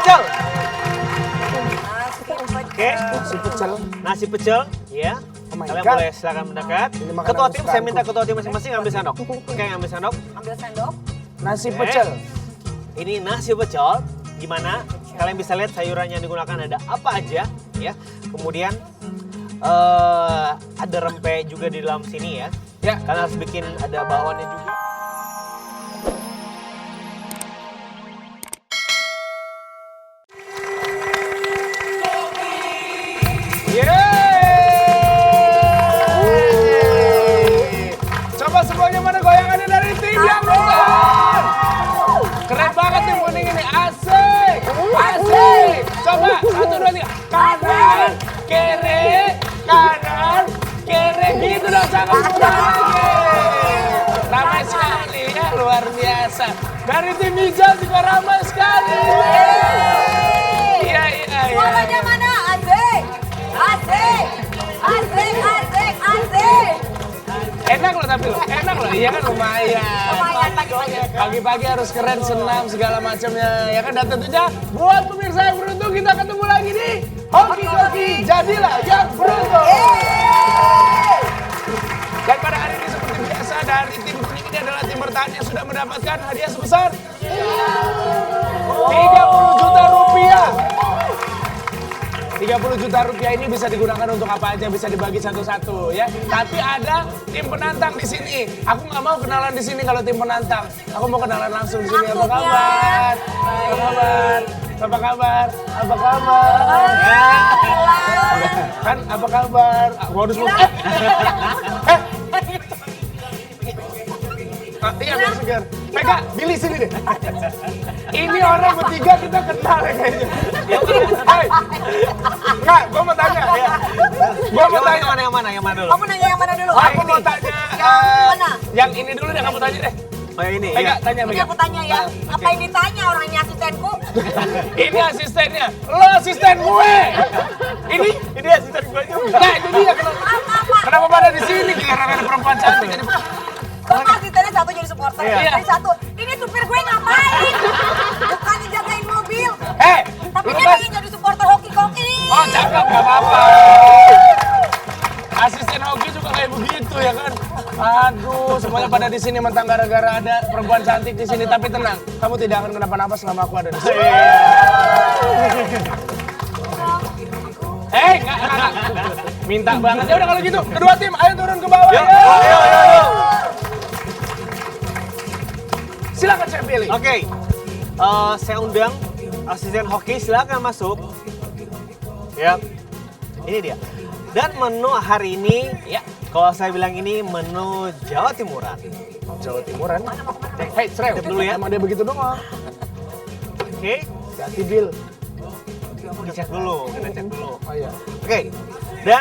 pecel. Oke, Nasi pecel. nasi pecel, ya. Oh my Kalian God. boleh silakan mendekat. Ini makanan Ketua tim, saya kesukaanku. minta ketua tim masing-masing ambil sendok. Oke, ambil sendok. Ambil sendok. Nasi Oke. pecel. Ini nasi pecel. Gimana? Kalian bisa lihat sayuran yang digunakan ada apa aja, ya. Kemudian ada rempeh juga di dalam sini ya. Ya. Kalian harus bikin ada bawangnya juga. Yeay. Coba semuanya mana goyangannya dari tim yang nonton. Keren banget tim kuning ini. Asik. Asik. Coba 1, 2, 3. Kanan, kiri, kanan, kiri. Gitu dong sangat mudah lagi. Ramai sekali ya, luar biasa. Dari tim hijau juga ramai sekali. Iya, iya, iya. Suaranya mana? Asik. Asik. Asik, asik, asik. Enak loh tapi loh, enak loh, iya kan lumayan. Lumayan pagi-pagi. Pagi-pagi harus keren, senam, segala macamnya, ya kan. Dan tentunya buat pemirsa yang beruntung kita ketemu lagi di Hoki Koki, jadilah yang beruntung. Dan pada hari ini seperti biasa dari tim kuning ini adalah tim bertahan yang sudah mendapatkan hadiah sebesar 30 juta rupiah. 30 juta rupiah ini bisa digunakan untuk apa aja, bisa dibagi satu-satu ya. Tapi ada tim penantang di sini. Aku nggak mau kenalan di sini kalau tim penantang. Aku mau kenalan langsung di sini. Apa kabar? Apa kabar? Apa kabar? Apa kabar? Kan apa kabar? Modus mau. Iya biar segar. Mega, Billy sini deh. Ini orang bertiga kita kenal ya kayaknya. Hai. Enggak, gua mau tanya ya. Gua mau tanya Yang mana dulu? Kamu nanya yang mana dulu? Aku mau tanya Yang mana? yang ini dulu deh, kamu tanya deh. Oh yang ini. Mega, Ya. tanya Ini Mega. aku tanya ya. Apa ini tanya orang ini asistenku? Ini asistennya. Lo asisten gue. Ini asisten gue juga. Nah, itu dia kenapa pada di sini karena ada perempuan cantik jadi Kok asistennya satu jadi supporter, Iya. jadi satu. Ini supir gue ngapain? Bukannya jagain mobil. Tapi lu dia kan- pengen jadi supporter hoki-hoki. Oh, cakep, gak apa-apa. Asisten hoki juga kayak begitu ya kan. Aduh, semuanya pada di sini mentang gara-gara ada perempuan cantik di sini. Tapi tenang, kamu tidak akan kenapa-napa selama aku ada di sini. Enggak. Minta banget. Ya udah kalau gitu, kedua tim ayo turun ke bawah. Ayo. Silakan saya pilih. Oke. Saya undang asisten hoki, silakan masuk. Ya. Ini dia. Dan menu hari ini, ya, kalau saya bilang ini menu Jawa Timuran. Jawa Timuran. Hei, Sreo. Dulu ya. Emang dia begitu doang. Oke. Ganti Bill. Kita cek dulu. Oh iya. Oke. Dan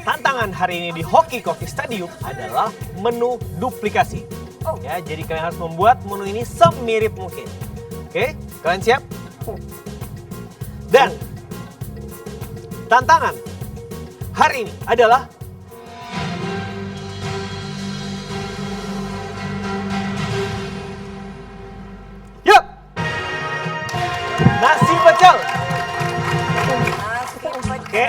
tantangan hari ini di Hoki Koki Stadium adalah menu duplikasi. Ya, jadi kalian harus membuat menu ini semirip mungkin. Oke, kalian siap? Dan tantangan hari ini adalah yuk, nasi pecel. Oke,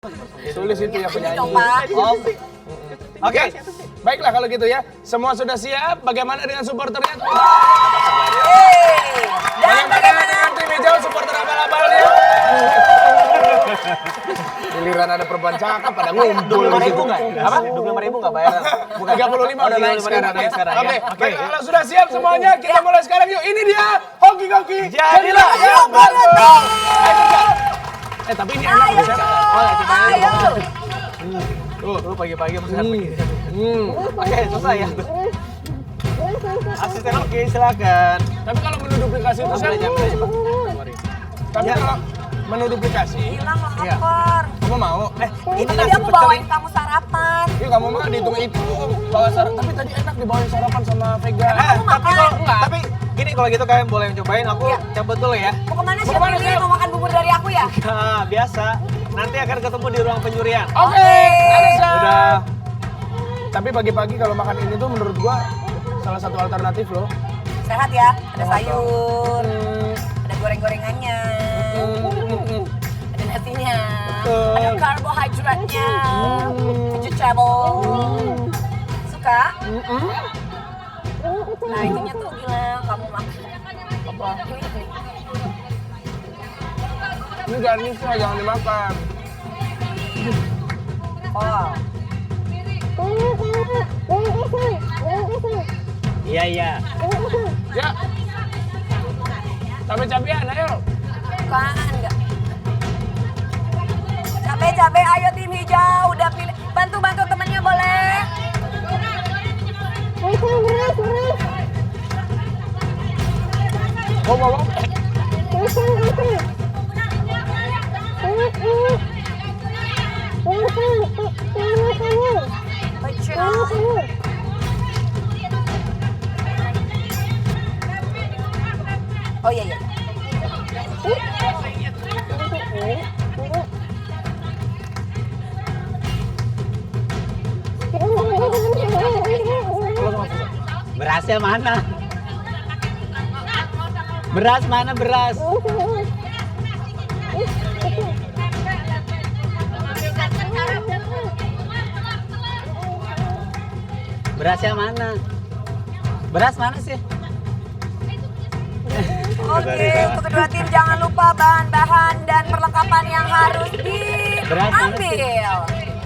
Sulis itu ya Ini penyanyi. dong, Pak. Oh. Oke. Baiklah kalau gitu ya. Semua sudah siap. Bagaimana dengan supporternya? Yeay. Dan Bagaimana dengan tim hijau supporter abal-abalnya? Giliran ada perempuan cakep pada ngumpul. 25.000 nggak? Apa? 25.000 nggak bayaran? 35 udah naik 35.000 sekarang ya. sekarang ya. Oke, Oke. baik, kalau sudah siap semuanya kita mulai sekarang yuk. Ini dia hoki-hoki. Jadilah yang beruntung. Tapi ini enak Ayo, bisa. ayo. Tuh pagi-pagi makan begini. Oke, selesai ya. Asisten oke, silakan. Tapi kalau menu duplikasi itu Ambil aja, ambil aja, Pak. Tapi Ya. kalau menu duplikasi, Bilang Iya. lapar. kamu mau? Ini Tadi nasi aku pecel bawain ini. kamu sarapan. Iya kamu mah dihitung itu bawa sarapan. Tapi tadi enak dibawain sarapan sama Vega. Kamu Tapi makan. kalau enggak, tapi gini kalau gitu kalian boleh cobain, aku Iya. cabut dulu ya. Mau kemana sih? Mau kemana, Pilih Chef? mau makan bubur dari aku ya? Nah, biasa. Nanti akan ketemu di ruang penyurian. Oke, ada Chef. Udah. Tapi pagi-pagi kalau makan ini tuh menurut gua salah satu alternatif loh. Sehat ya, ada sayur, ada goreng-gorengannya, ada nasinya, Betul. ada karbohidratnya, vegetable. Suka? Nah itunya tuh bilang kamu makan. Apa? Ini garnish jangan dimakan. Oh, Iya, iya. Ya. Cabe-cabean ayo. bukan enggak. Cabe-cabe, ayo tim hijau, udah pilih. Bantu-bantu temennya boleh. Mau. Pecel. Oh iya iya. Berasnya mana? Beras mana beras? Berasnya mana? Beras mana sih? Oke, untuk kedua tim jangan lupa bahan-bahan dan perlengkapan yang harus diambil.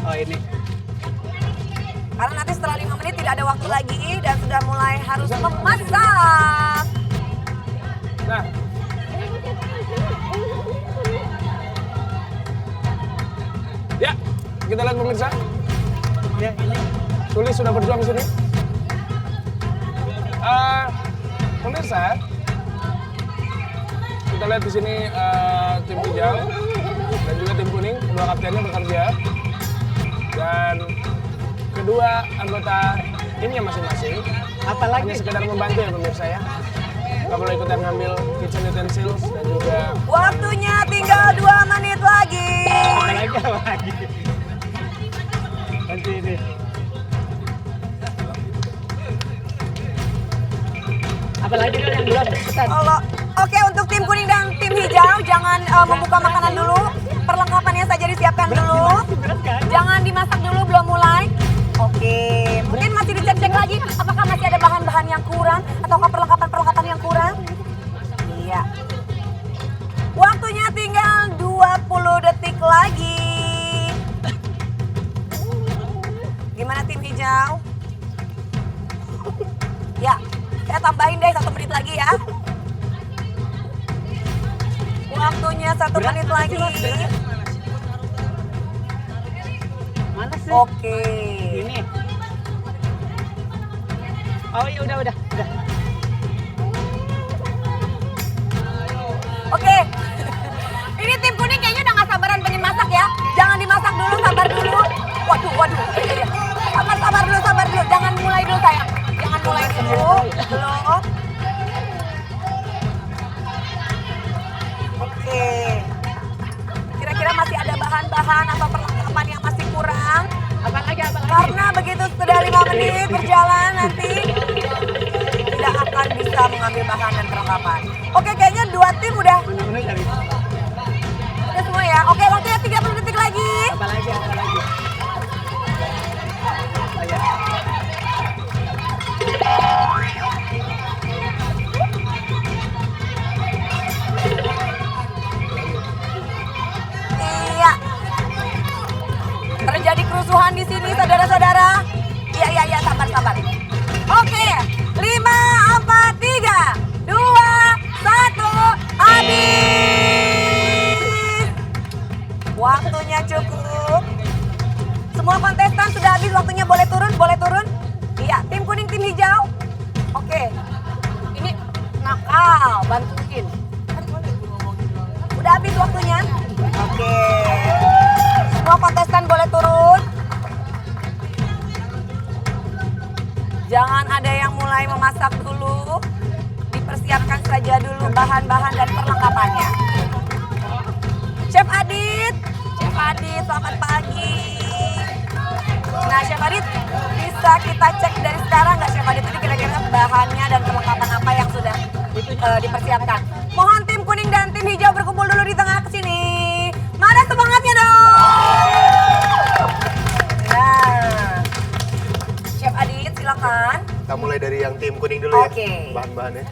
Oh ini. Karena nanti setelah 5 menit tidak ada waktu lagi dan sudah mulai harus memasak. Nah. Ya, kita lihat pemirsa. Ya ini. Sulis sudah berjuang di sini. Pemirsa, kita lihat di sini tim hijau dan juga tim kuning, kedua kaptennya bekerja dan kedua anggota timnya masing-masing. Apalagi? Hanya sekedar membantu ya pemirsa ya. Nggak perlu ikutan ngambil kitchen utensils dan juga Waktunya tinggal 2 menit lagi. Apalagi. Nanti ini. Apalagi dong yang belum pesan. Allah. Oke, untuk tim kuning dan tim hijau jangan membuka makanan dulu. Perlengkapannya saja disiapkan dulu. Jangan dimasak dulu, belum mulai. Oke, mungkin masih dicek-cek lagi apakah masih ada bahan-bahan yang kurang ataukah perlengkapan-perlengkapan yang kurang. Iya. Waktunya tinggal 20 detik lagi. Gimana tim hijau? Ya, saya tambahin deh 1 menit lagi ya. Waktunya 1 menit lagi. Mana sih? Oke. Ini. Oh iya udah. Oke. Ini tim kuning kayaknya udah gak sabaran pengen masak ya. Jangan dimasak dulu, sabar dulu. Waduh. Iya. Sabar dulu. Jangan mulai dulu sayang. Jangan mulai dulu. Belum. Oke. Kira-kira masih ada bahan-bahan atau perlengkapan yang masih kurang? Apalagi? Karena begitu sudah 5 menit berjalan nanti tidak akan bisa mengambil bahan dan perlengkapan. Oke, kayaknya 2 tim udah Menu-menu dari. semua ya. Oke, waktunya 30 detik lagi. Apalagi? permusuhan di sini, saudara-saudara. Iya, sabar. Oke, 5, 4, 3, 2, 1, habis. Waktunya cukup. Semua kontestan sudah habis waktunya, boleh turun. Iya, tim kuning, tim hijau. Oke, ini nakal, bantuin. Udah habis waktunya. Oke, semua kontestan boleh turun. Jangan ada yang mulai memasak dulu. Dipersiapkan saja dulu bahan-bahan dan perlengkapannya. Chef Adit, selamat pagi. Nah, Chef Adit, bisa kita cek dari sekarang nggak, Chef Adit, ini kira-kira bahannya dan perlengkapan apa yang sudah dipersiapkan? Mohon tim kuning dan tim hijau berkumpul dulu di tengah ke sini. Mana semangatnya dong? Nah, Chef Adit silakan. Kita mulai dari yang tim kuning dulu Oke. ya. Bahan-bahannya.